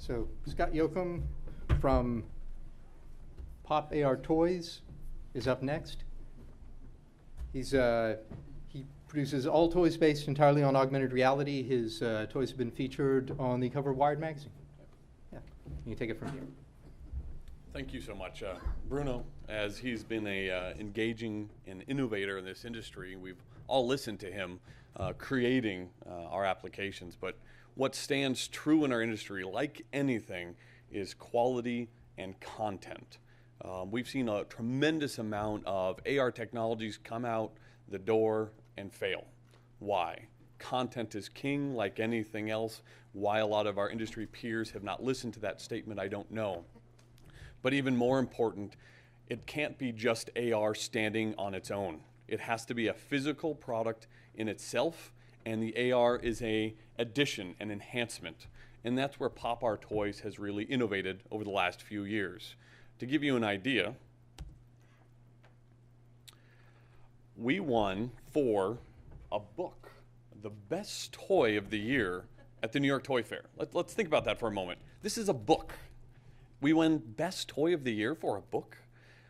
So Scott Jochim from Pop AR Toys is up next. He produces all toys based entirely on augmented reality. His toys have been featured on the cover of Wired magazine. Yeah, you can take it from here. Thank you so much, Bruno. As he's been a engaging and innovator in this industry, we've all listened to him creating our applications. But what stands true in our industry, like anything, is quality and content. We've seen a tremendous amount of AR technologies come out the door and fail. Why? Content is king, like anything else. Why a lot of our industry peers have not listened to that statement, I don't know. But even more important, it can't be just AR standing on its own. It has to be a physical product in itself, and the AR is an addition, an enhancement. And that's where Popar Toys has really innovated over the last few years. To give you an idea, we won for a book, the best toy of the year at the New York Toy Fair. Let's think about that for a moment. This is a book. We won best toy of the year for a book.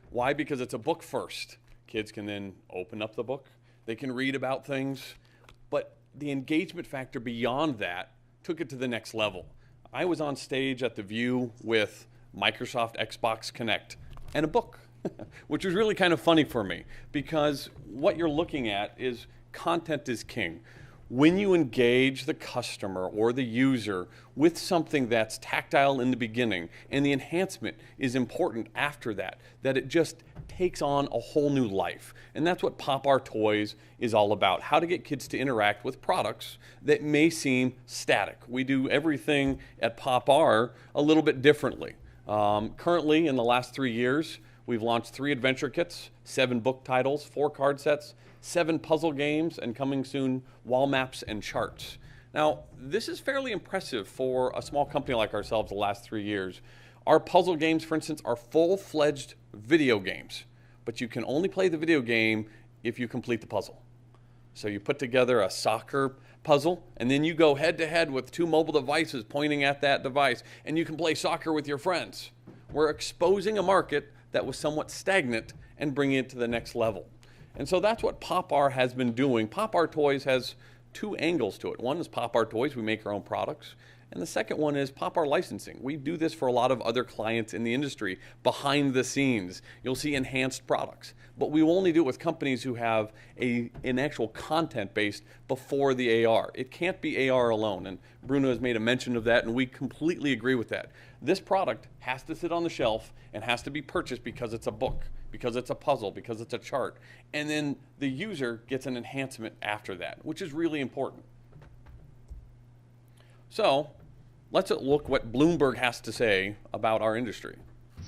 Why? Because it's a book first. Kids can then open up the book. They can read about things. But the engagement factor beyond that took it to the next level. I was on stage at The View with Microsoft Xbox Connect and a book, which was really kind of funny for me because what you're looking at is content is king. When you engage the customer or the user with something that's tactile in the beginning and the enhancement is important after that it just takes on a whole new life. And that's what Popar Toys is all about, how to get kids to interact with products that may seem static. We do everything at Popar a little bit differently. Currently, in the last 3 years, we've launched 3 adventure kits, 7 book titles, 4 card sets, 7 puzzle games, and coming soon, wall maps and charts. Now, this is fairly impressive for a small company like ourselves the last 3 years. Our puzzle games, for instance, are full-fledged video games, but you can only play the video game if you complete the puzzle. So you put together a soccer puzzle, and then you go head-to-head with 2 mobile devices pointing at that device, and you can play soccer with your friends. We're exposing a market that was somewhat stagnant and bringing it to the next level. And so that's what Popar has been doing. Popar Toys has 2 angles to it. One is Popar Toys, we make our own products. And the second one is Popar licensing. We do this for a lot of other clients in the industry behind the scenes. You'll see enhanced products. But we will only do it with companies who have an actual content base before the AR. It can't be AR alone. And Bruno has made a mention of that, and we completely agree with that. This product has to sit on the shelf and has to be purchased because it's a book, because it's a puzzle, because it's a chart. And then the user gets an enhancement after that, which is really important. So let's look what Bloomberg has to say about our industry.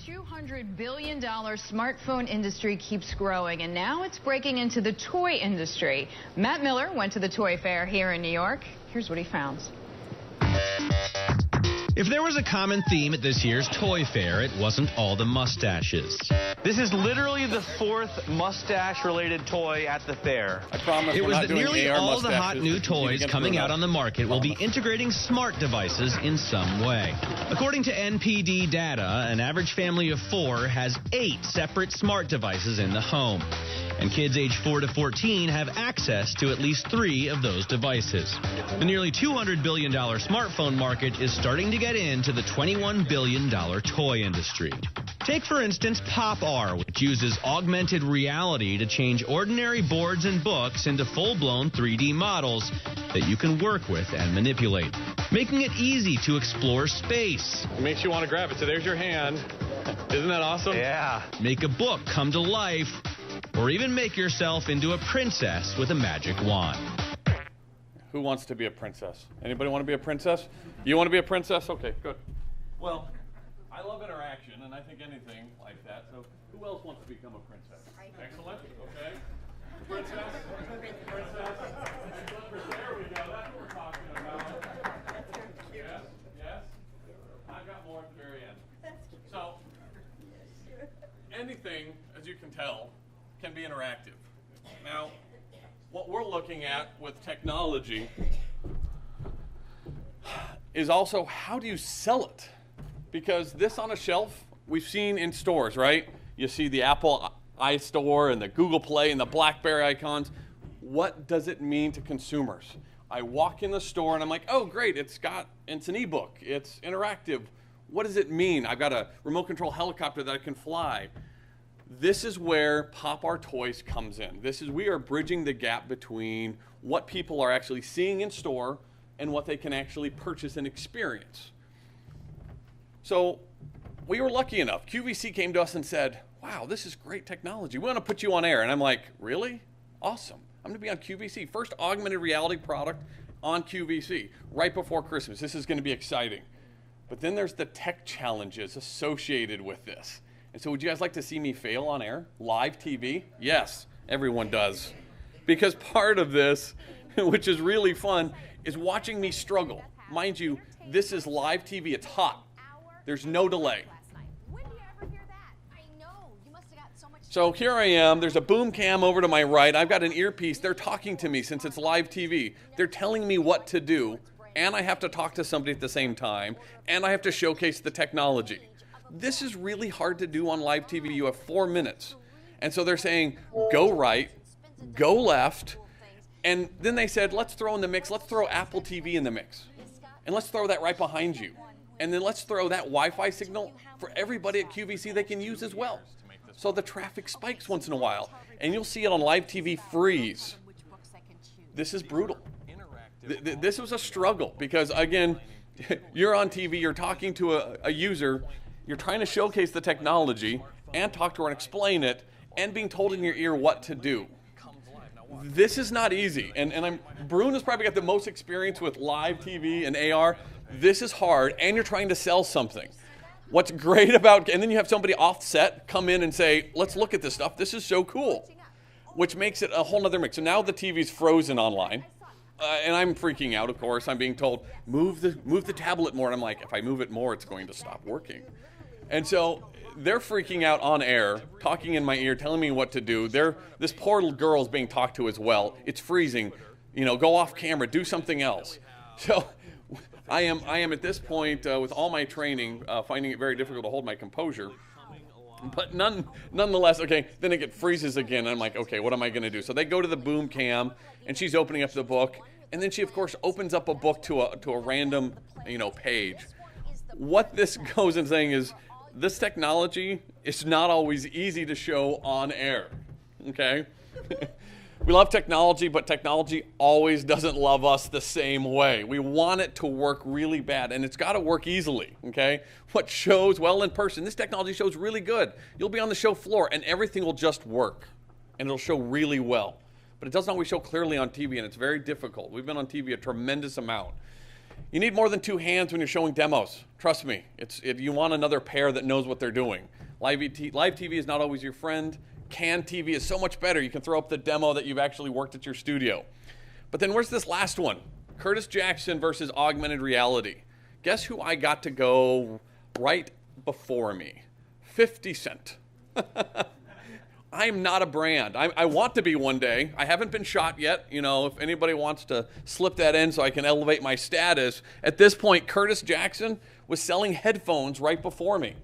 $200 billion smartphone industry keeps growing, and now it's breaking into the toy industry. Matt Miller went to the toy fair here in New York. Here's what he found. If there was a common theme at this year's toy fair, it wasn't all the mustaches. This is literally the 4th mustache-related toy at the fair. I promise it we're was not that doing nearly AR all the hot mustaches new toys coming out on the market will be integrating smart devices in some way. According to NPD data, an average family of 4 has 8 separate smart devices in the home. And kids age 4 to 14 have access to at least 3 of those devices. The nearly $200 billion smartphone market is starting to get into the $21 billion toy industry. Take, for instance, Popar, which uses augmented reality to change ordinary boards and books into full-blown 3D models that you can work with and manipulate, making it easy to explore space. It makes you want to grab it, so there's your hand. Isn't that awesome? Yeah. Make a book come to life, or even make yourself into a princess with a magic wand. Who wants to be a princess? Anybody want to be a princess? You want to be a princess? Okay, good. Well, I love interaction, and I think anything like that. So who else wants to become a princess? Excellent. Okay. Princess. Princess. There we go. That's what we're talking about. Yes. Yes. I've got more at the very end. So anything, as you can tell, can be interactive. Now, what we're looking at with technology is also how do you sell it? Because this on a shelf, we've seen in stores, right? You see the Apple iStore and the Google Play and the BlackBerry icons. What does it mean to consumers? I walk in the store and I'm like, oh great, it's an ebook, it's interactive. What does it mean? I've got a remote control helicopter that I can fly. This is where Popar Toys comes in. We are bridging the gap between what people are actually seeing in store and what they can actually purchase and experience. So we were lucky enough. QVC came to us and said, wow, this is great technology. We want to put you on air. And I'm like, really? Awesome. I'm going to be on QVC. First augmented reality product on QVC right before Christmas. This is going to be exciting. But then there's the tech challenges associated with this. And so would you guys like to see me fail on air? Live TV? Yes, everyone does. Because part of this, which is really fun, is watching me struggle. Mind you, this is live TV. It's hot. There's no delay. So here I am. There's a boom cam over to my right. I've got an earpiece. They're talking to me since it's live TV. They're telling me what to do. And I have to talk to somebody at the same time. And I have to showcase the technology. This is really hard to do on live TV. You have 4 minutes. And so they're saying, go right, go left. And then they said, let's throw in the mix. Let's throw Apple TV in the mix. And let's throw that right behind you. And then let's throw that Wi-Fi signal for everybody at QVC they can use as well. So the traffic spikes once in a while. And you'll see it on live TV freeze. This is brutal. This was a struggle because, again, you're on TV, you're talking to a user, you're trying to showcase the technology and talk to her and explain it and being told in your ear what to do. This is not easy. And Brune has probably got the most experience with live TV and AR. This is hard, and you're trying to sell something. What's great about, and then you have somebody off set come in and say, let's look at this stuff. This is so cool, which makes it a whole nother mix. So now the TV's frozen online, and I'm freaking out, of course. I'm being told, move the tablet more. And I'm like, if I move it more, it's going to stop working. And so they're freaking out on air, talking in my ear, telling me what to do. This poor little girl is being talked to as well. It's freezing. You know, go off camera, do something else. So I am at this point with all my training, finding it very difficult to hold my composure. But nonetheless, okay, then it freezes again. And I'm like, okay, what am I going to do? So they go to the boom cam, and she's opening up the book. And then she, of course, opens up a book to a random, page. What this goes in saying is, this technology is not always easy to show on air, okay? We love technology, but technology always doesn't love us the same way. We want it to work really bad, and it's got to work easily, okay? What shows well in person, this technology shows really good. You'll be on the show floor, and everything will just work, and it'll show really well. But it doesn't always show clearly on TV, and it's very difficult. We've been on TV a tremendous amount. You need more than 2 hands when you're showing demos. Trust me, you want another pair that knows what they're doing. Live TV is not always your friend. Canned TV is so much better. You can throw up the demo that you've actually worked at your studio. But then where's this last one? Curtis Jackson versus augmented reality. Guess who I got to go right before me? 50 Cent. I'm not a brand. I want to be one day. I haven't been shot yet. If anybody wants to slip that in so I can elevate my status. At this point, Curtis Jackson was selling headphones right before me.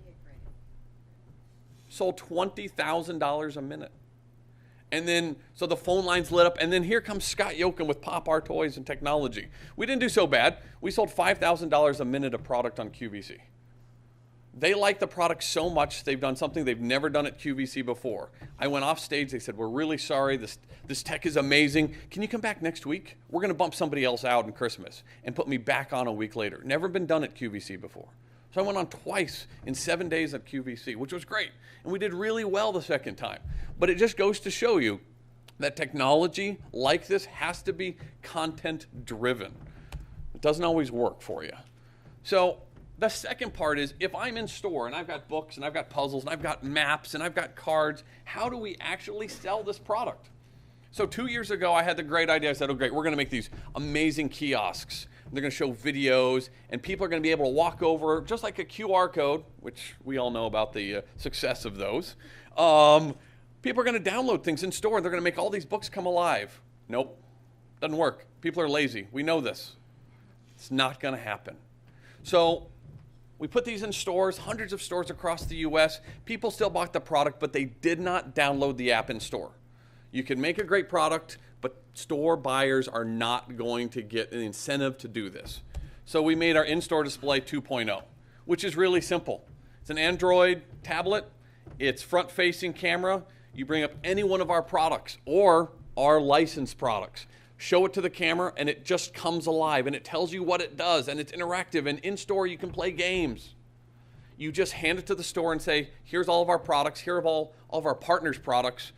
Sold $20,000 a minute. And then, so the phone lines lit up, and then here comes Scott Jochim with Popar Toys and Technology. We didn't do so bad. We sold $5,000 a minute of product on QVC. They like the product so much, they've done something they've never done at QVC before. I went off stage, they said, we're really sorry, this tech is amazing. Can you come back next week? We're gonna bump somebody else out in Christmas and put me back on a week later. Never been done at QVC before. So I went on twice in 7 days at QVC, which was great. And we did really well the second time. But it just goes to show you that technology like this has to be content driven. It doesn't always work for you. So the second part is, if I'm in store and I've got books and I've got puzzles and I've got maps and I've got cards, how do we actually sell this product? So 2 years ago, I had the great idea. I said, oh great, we're gonna make these amazing kiosks. They're gonna show videos, and people are gonna be able to walk over, just like a QR code, which we all know about the success of those. People are gonna download things in store, and they're gonna make all these books come alive. Nope, doesn't work. People are lazy, we know this. It's not gonna happen. So We put these in stores, hundreds of stores across the US. People still bought the product, but they did not download the app in store. You can make a great product, but store buyers are not going to get an incentive to do this. So we made our in-store display 2.0, which is really simple. It's an Android tablet. It's front-facing camera. You bring up any one of our products or our licensed products. Show it to the camera, and it just comes alive, and it tells you what it does, and it's interactive, and in-store you can play games. You just hand it to the store and say, here's all of our products, here are all of our partners' products.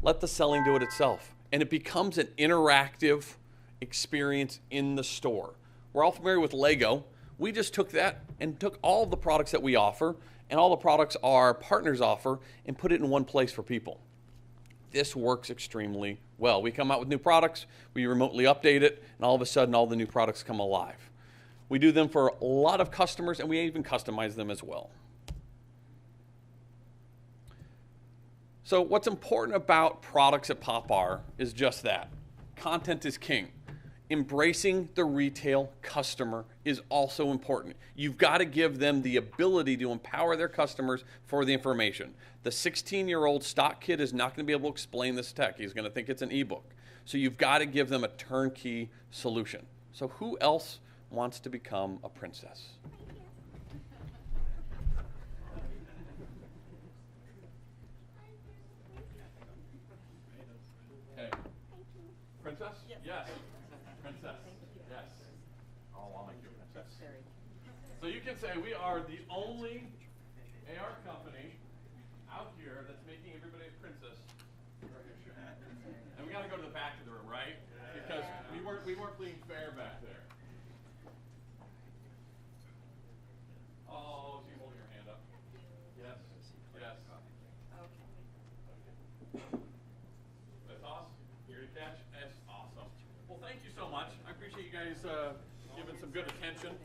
Let the selling do it itself. And it becomes an interactive experience in the store. We're all familiar with Lego. We just took that and took all the products that we offer and all the products our partners offer and put it in one place for people. This works extremely well. We come out with new products, we remotely update it, and all of a sudden all the new products come alive. We do them for a lot of customers, and we even customize them as well. So what's important about products at Popar is just that. Content is king. Embracing the retail customer is also important. You've got to give them the ability to empower their customers for the information. The 16-year-old stock kid is not going to be able to explain this tech. He's going to think it's an ebook. So you've got to give them a turnkey solution. So who else wants to become a princess? Okay. Princess? Yes. Princess. Yes. Oh, I'll make you a princess. So you can say we are the only AR company out here that's making everybody a princess. And we got to go to the back of the room, right? Because we weren't being fair back there. Oh, she's holding her hand up. Yes. Yes. That's awesome. Here to catch. That's awesome. Well, thank you so much. I appreciate you guys giving some good attention.